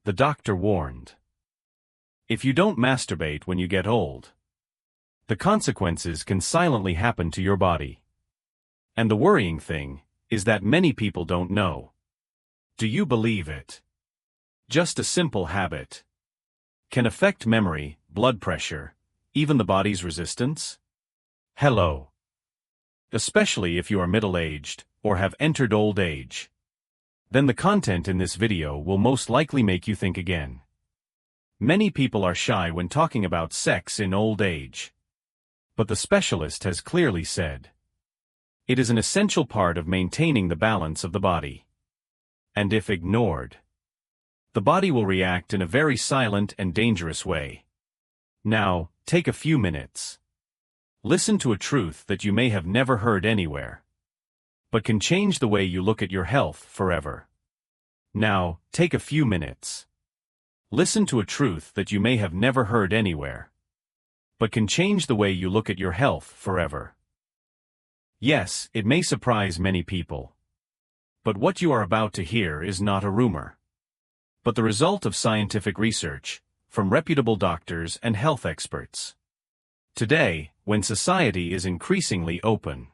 the doctor warned. If you don't masturbate when you get old, the consequences can silently happen to your body. And the worrying thing is that many people don't know. Do you believe it? Just a simple habit can affect memory, blood pressure, even the body's resistance? Hello. Especially if you are middle-aged or have entered old age. Then the content in this video will most likely make you think again. Many people are shy when talking about sex in old age. But the specialist has clearly said it is an essential part of maintaining the balance of the body. And if ignored, the body will react in a very silent and dangerous way. Now, take a few minutes. Listen to a truth that you may have never heard anywhere, but can change the way you look at your health forever. Now, take a few minutes. Listen to a truth that you may have never heard anywhere, but can change the way you look at your health forever. Yes, it may surprise many people. But what you are about to hear is not a rumor, but the result of scientific research from reputable doctors and health experts. Today, when society is increasingly open,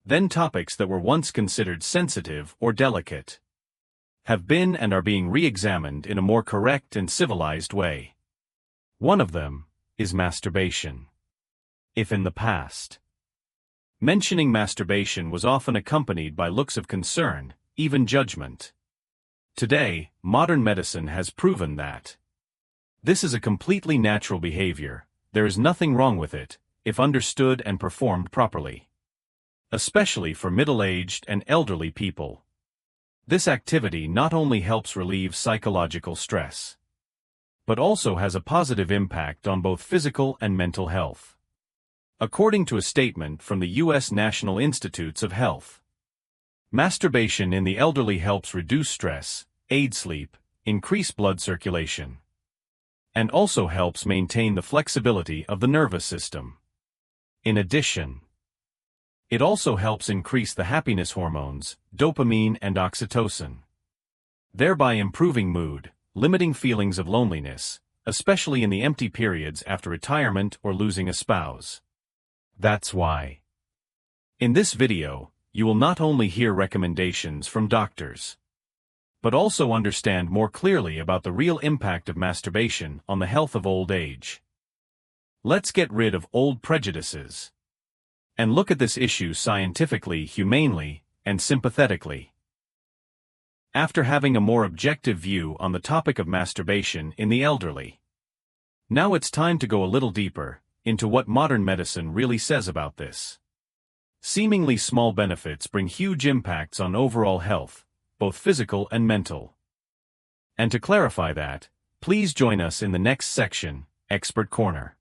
then topics that were once considered sensitive or delicate have been and are being re-examined in a more correct and civilized way. One of them is masturbation. If in the past, mentioning masturbation was often accompanied by looks of concern, even judgment, today, modern medicine has proven that this is a completely natural behavior. There is nothing wrong with it, if understood and performed properly. Especially for middle-aged and elderly people. This activity not only helps relieve psychological stress, but also has a positive impact on both physical and mental health. According to a statement from the U.S. National Institutes of Health, masturbation in the elderly helps reduce stress, aid sleep, increase blood circulation, and also helps maintain the flexibility of the nervous system. In addition, it also helps increase the happiness hormones, dopamine and oxytocin, thereby improving mood, limiting feelings of loneliness, especially in the empty periods after retirement or losing a spouse. That's why, in this video, you will not only hear recommendations from doctors, but also understand more clearly about the real impact of masturbation on the health of old age. Let's get rid of old prejudices and look at this issue scientifically, humanely, and sympathetically. After having a more objective view on the topic of masturbation in the elderly, now it's time to go a little deeper into what modern medicine really says about this. Seemingly small benefits bring huge impacts on overall health, both physical and mental. And to clarify that, please join us in the next section, Expert Corner.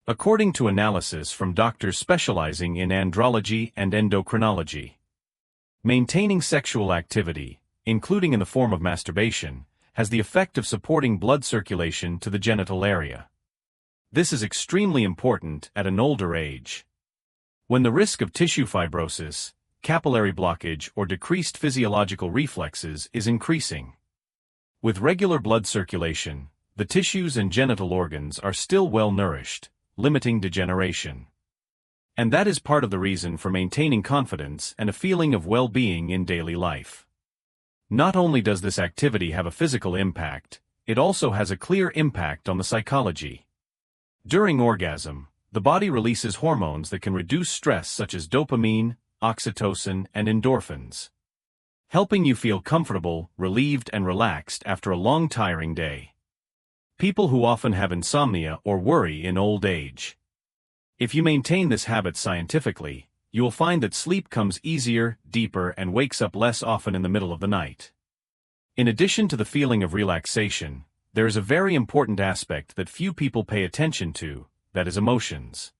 According to analysis from doctors specializing in andrology and endocrinology, maintaining sexual activity, including in the form of masturbation, has the effect of supporting blood circulation to the genital area. This is extremely important at an older age, when the risk of tissue fibrosis, capillary blockage, or decreased physiological reflexes is increasing. With regular blood circulation, the tissues and genital organs are still well nourished, limiting degeneration. And that is part of the reason for maintaining confidence and a feeling of well-being in daily life. Not only does this activity have a physical impact, it also has a clear impact on the psychology. During orgasm, the body releases hormones that can reduce stress such as dopamine, oxytocin, and endorphins, helping you feel comfortable, relieved, and relaxed after a long tiring day. People who often have insomnia or worry in old age. If you maintain this habit scientifically, you will find that sleep comes easier, deeper, and wakes up less often in the middle of the night. In addition to the feeling of relaxation, there is a very important aspect that few people pay attention to, that is emotions.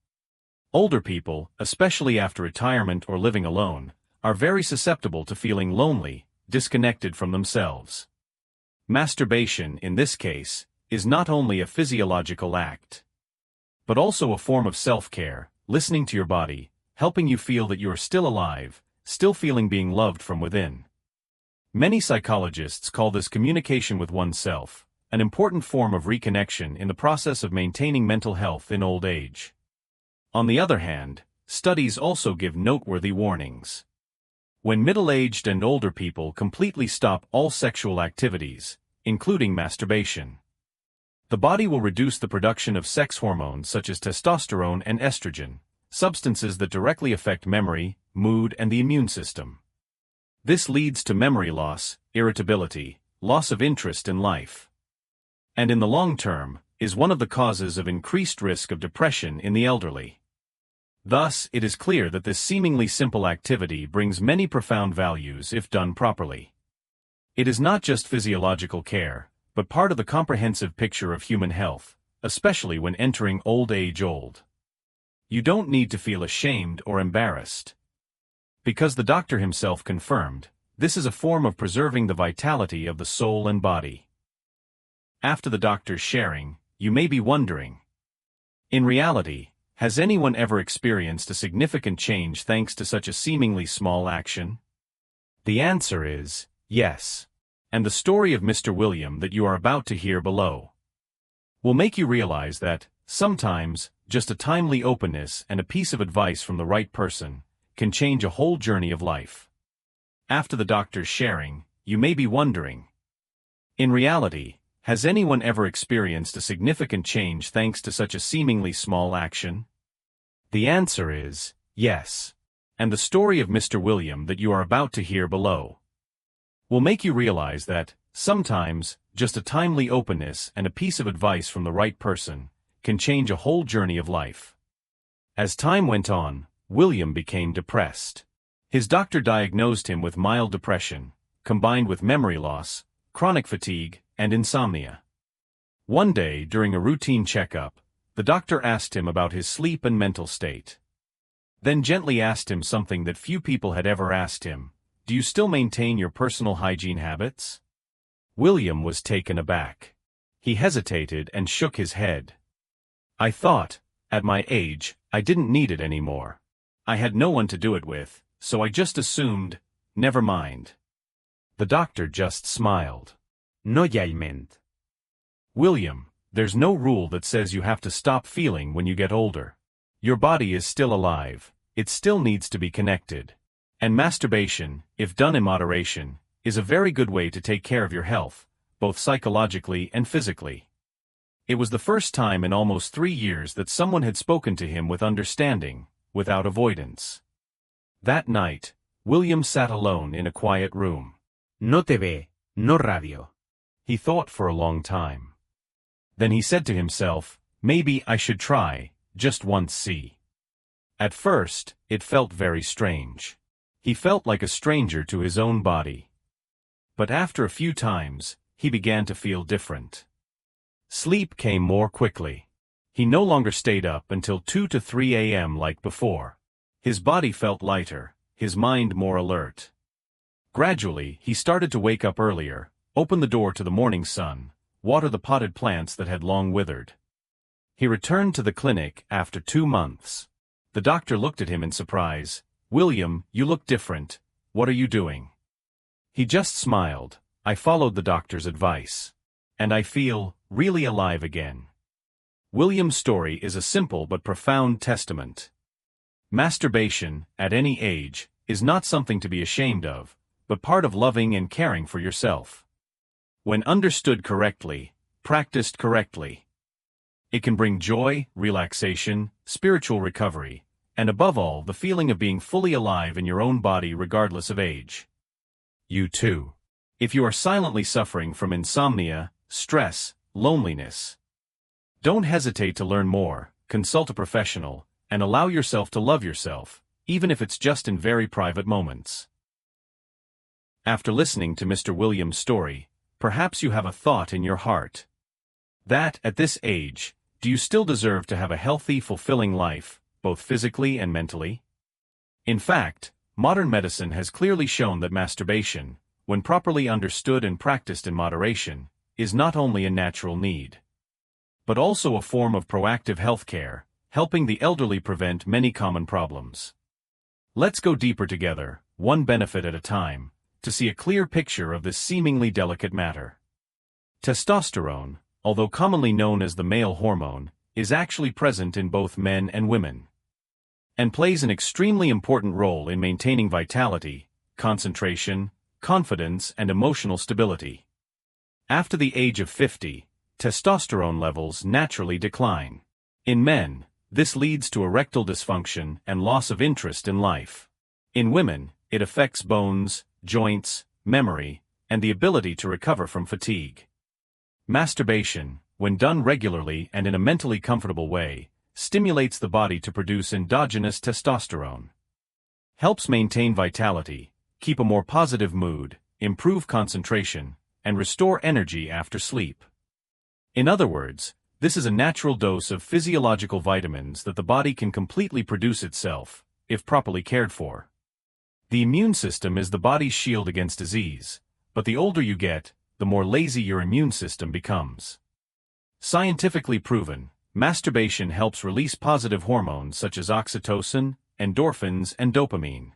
Older people, especially after retirement or living alone, are very susceptible to feeling lonely, disconnected from themselves. Masturbation, in this case, is not only a physiological act, but also a form of self-care, listening to your body, helping you feel that you are still alive, still feeling being loved from within. Many psychologists call this communication with oneself, an important form of reconnection in the process of maintaining mental health in old age. On the other hand, studies also give noteworthy warnings. When middle-aged and older people completely stop all sexual activities, including masturbation, the body will reduce the production of sex hormones such as testosterone and estrogen, substances that directly affect memory, mood, and the immune system. This leads to memory loss, irritability, loss of interest in life, and in the long term, is one of the causes of increased risk of depression in the elderly. Thus, it is clear that this seemingly simple activity brings many profound values if done properly. It is not just physiological care, but part of the comprehensive picture of human health, especially when entering old age. You don't need to feel ashamed or embarrassed, because the doctor himself confirmed, this is a form of preserving the vitality of the soul and body. After the doctor's sharing, you may be wondering, in reality, has anyone ever experienced a significant change thanks to such a seemingly small action? The answer is, yes. And the story of Mr. William that you are about to hear below will make you realize that, sometimes, just a timely openness and a piece of advice from the right person can change a whole journey of life. After the doctor's sharing, you may be wondering, in reality, has anyone ever experienced a significant change thanks to such a seemingly small action? The answer is, yes. And the story of Mr. William that you are about to hear below will make you realize that, sometimes, just a timely openness and a piece of advice from the right person can change a whole journey of life. As time went on, William became depressed. His doctor diagnosed him with mild depression, combined with memory loss, chronic fatigue, and insomnia. One day, during a routine checkup, the doctor asked him about his sleep and mental state. Then gently asked him something that few people had ever asked him: do you still maintain your personal hygiene habits? William was taken aback. He hesitated and shook his head. I thought, at my age, I didn't need it anymore. I had no one to do it with, so I just assumed, never mind. The doctor just smiled. No hi ha ment. William, there's no rule that says you have to stop feeling when you get older. Your body is still alive, it still needs to be connected. And masturbation, if done in moderation, is a very good way to take care of your health, both psychologically and physically. It was the first time in almost 3 years that someone had spoken to him with understanding, without avoidance. That night, William sat alone in a quiet room. No TV, no radio. He thought for a long time. Then he said to himself, maybe I should try, just once see. At first, it felt very strange. He felt like a stranger to his own body. But after a few times, he began to feel different. Sleep came more quickly. He no longer stayed up until 2 to 3 a.m. like before. His body felt lighter, his mind more alert. Gradually, he started to wake up earlier, open the door to the morning sun, water the potted plants that had long withered. He returned to the clinic after 2 months. The doctor looked at him in surprise. William, you look different. What are you doing? He just smiled. I followed the doctor's advice. And I feel really alive again. William's story is a simple but profound testament. Masturbation, at any age, is not something to be ashamed of, but part of loving and caring for yourself. When understood correctly, practiced correctly, it can bring joy, relaxation, spiritual recovery, and above all, the feeling of being fully alive in your own body regardless of age. You too. If you are silently suffering from insomnia, stress, loneliness, don't hesitate to learn more, consult a professional, and allow yourself to love yourself, even if it's just in very private moments. After listening to Mr. William's story, perhaps you have a thought in your heart. That, at this age, do you still deserve to have a healthy, fulfilling life, both physically and mentally? In fact, modern medicine has clearly shown that masturbation, when properly understood and practiced in moderation, is not only a natural need, but also a form of proactive health care, helping the elderly prevent many common problems. Let's go deeper together, one benefit at a time, to see a clear picture of this seemingly delicate matter. Testosterone, although commonly known as the male hormone, is actually present in both men and women, and plays an extremely important role in maintaining vitality, concentration, confidence, and emotional stability. After the age of 50, testosterone levels naturally decline. In men, this leads to erectile dysfunction and loss of interest in life. In women, it affects bones, joints, memory, and the ability to recover from fatigue. Masturbation, when done regularly and in a mentally comfortable way, stimulates the body to produce endogenous testosterone. Helps maintain vitality, keep a more positive mood, improve concentration, and restore energy after sleep. In other words, this is a natural dose of physiological vitamins that the body can completely produce itself, if properly cared for. The immune system is the body's shield against disease, but the older you get, the more lazy your immune system becomes. Scientifically proven, masturbation helps release positive hormones such as oxytocin, endorphins, and dopamine.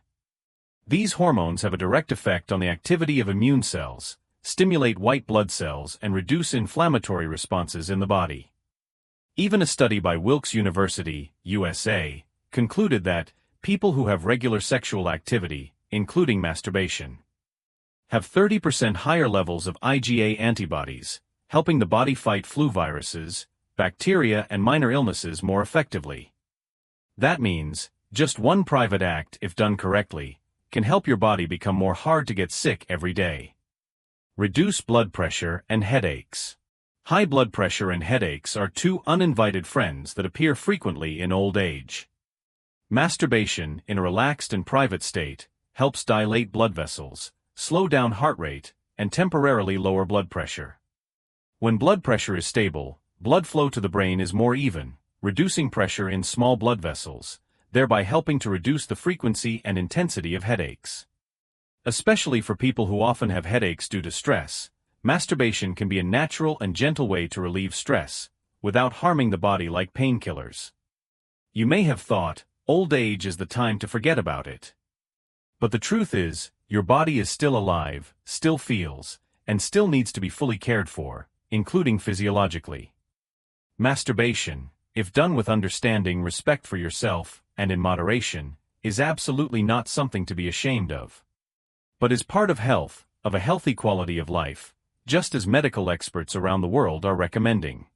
These hormones have a direct effect on the activity of immune cells, stimulate white blood cells, and reduce inflammatory responses in the body. Even a study by Wilkes University, USA, concluded that people who have regular sexual activity, including masturbation, have 30% higher levels of IgA antibodies, helping the body fight flu viruses, bacteria, and minor illnesses more effectively. That means, just one private act, if done correctly, can help your body become more hard to get sick every day. Reduce blood pressure and headaches. High blood pressure and headaches are two uninvited friends that appear frequently in old age. Masturbation, in a relaxed and private state, helps dilate blood vessels, slow down heart rate, and temporarily lower blood pressure. When blood pressure is stable, blood flow to the brain is more even, reducing pressure in small blood vessels, thereby helping to reduce the frequency and intensity of headaches. Especially for people who often have headaches due to stress, masturbation can be a natural and gentle way to relieve stress, without harming the body like painkillers. You may have thought, old age is the time to forget about it. But the truth is, your body is still alive, still feels, and still needs to be fully cared for, including physiologically. Masturbation, if done with understanding, respect for yourself, and in moderation, is absolutely not something to be ashamed of, but is part of health, of a healthy quality of life, just as medical experts around the world are recommending.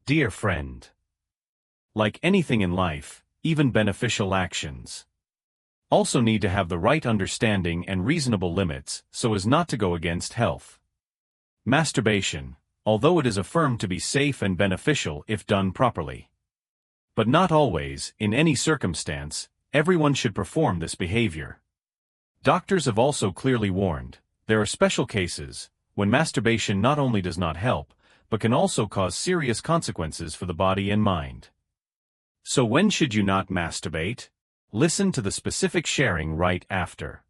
Dear friend, like anything in life, even beneficial actions also need to have the right understanding and reasonable limits so as not to go against health. Masturbation, although it is affirmed to be safe and beneficial if done properly, but not always, in any circumstance, everyone should perform this behavior. Doctors have also clearly warned, there are special cases when masturbation not only does not help, but can also cause serious consequences for the body and mind. So when should you not masturbate? Listen to the specific sharing right after.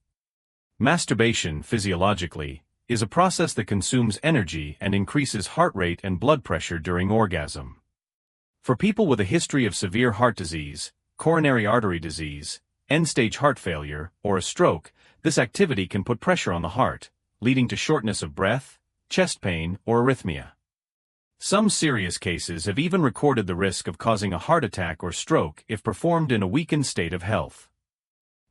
Masturbation, physiologically, is a process that consumes energy and increases heart rate and blood pressure during orgasm. For people with a history of severe heart disease, coronary artery disease, end-stage heart failure, or a stroke, this activity can put pressure on the heart, leading to shortness of breath, chest pain, or arrhythmia. Some serious cases have even recorded the risk of causing a heart attack or stroke if performed in a weakened state of health.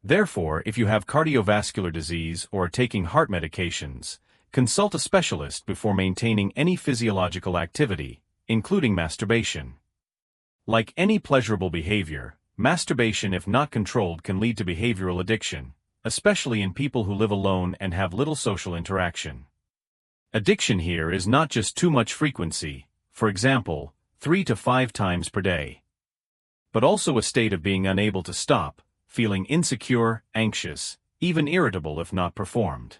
Therefore, if you have cardiovascular disease or are taking heart medications, consult a specialist before maintaining any physiological activity, including masturbation. Like any pleasurable behavior, masturbation, if not controlled, can lead to behavioral addiction, especially in people who live alone and have little social interaction. Addiction here is not just too much frequency, for example, 3 to 5 times per day, but also a state of being unable to stop, feeling insecure, anxious, even irritable if not performed.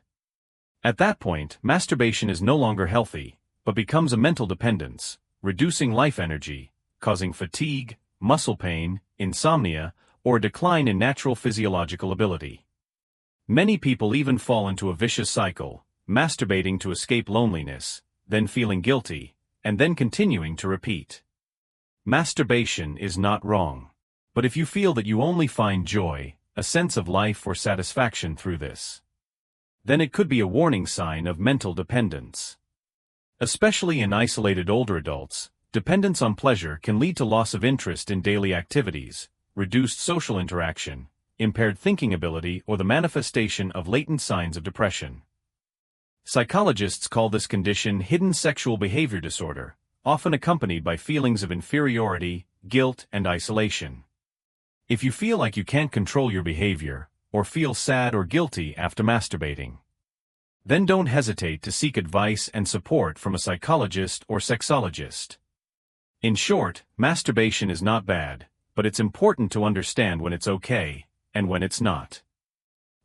At that point, masturbation is no longer healthy, but becomes a mental dependence, reducing life energy, causing fatigue, muscle pain, insomnia, or a decline in natural physiological ability. Many people even fall into a vicious cycle, masturbating to escape loneliness, then feeling guilty, and then continuing to repeat. Masturbation is not wrong. But if you feel that you only find joy, a sense of life or satisfaction through this, then it could be a warning sign of mental dependence. Especially in isolated older adults, dependence on pleasure can lead to loss of interest in daily activities, reduced social interaction, impaired thinking ability, or the manifestation of latent signs of depression. Psychologists call this condition hidden sexual behavior disorder, often accompanied by feelings of inferiority, guilt, and isolation. If you feel like you can't control your behavior, or feel sad or guilty after masturbating, then don't hesitate to seek advice and support from a psychologist or sexologist. In short, masturbation is not bad, but it's important to understand when it's okay, and when it's not.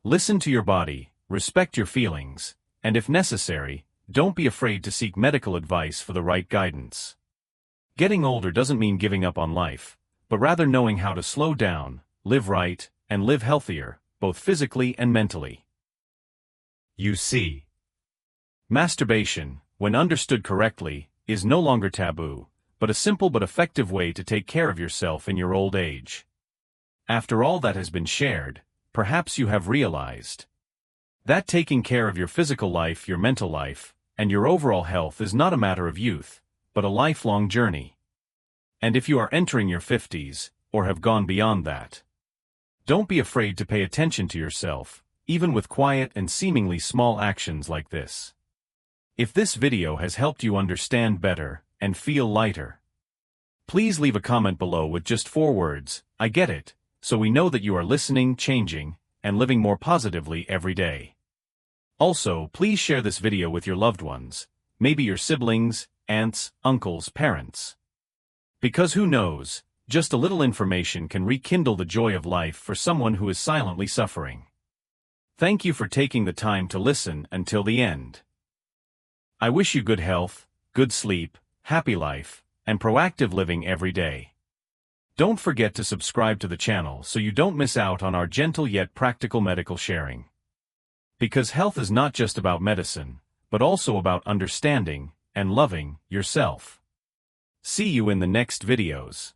Listen to your body, respect your feelings, and if necessary, don't be afraid to seek medical advice for the right guidance. Getting older doesn't mean giving up on life, but rather knowing how to slow down, live right, and live healthier, both physically and mentally. You see. Masturbation, when understood correctly, is no longer taboo, but a simple but effective way to take care of yourself in your old age. After all that has been shared, perhaps you have realized that taking care of your physical life, your mental life, and your overall health is not a matter of youth, but a lifelong journey. And if you are entering your 50s, or have gone beyond that, don't be afraid to pay attention to yourself, even with quiet and seemingly small actions like this. If this video has helped you understand better and feel lighter, please leave a comment below with just 4 words, "I get it," so we know that you are listening, changing, and living more positively every day. Also, please share this video with your loved ones, maybe your siblings, aunts, uncles, parents. Because who knows, just a little information can rekindle the joy of life for someone who is silently suffering. Thank you for taking the time to listen until the end. I wish you good health, good sleep, happy life, and proactive living every day. Don't forget to subscribe to the channel so you don't miss out on our gentle yet practical medical sharing. Because health is not just about medicine, but also about understanding and loving yourself. See you in the next videos.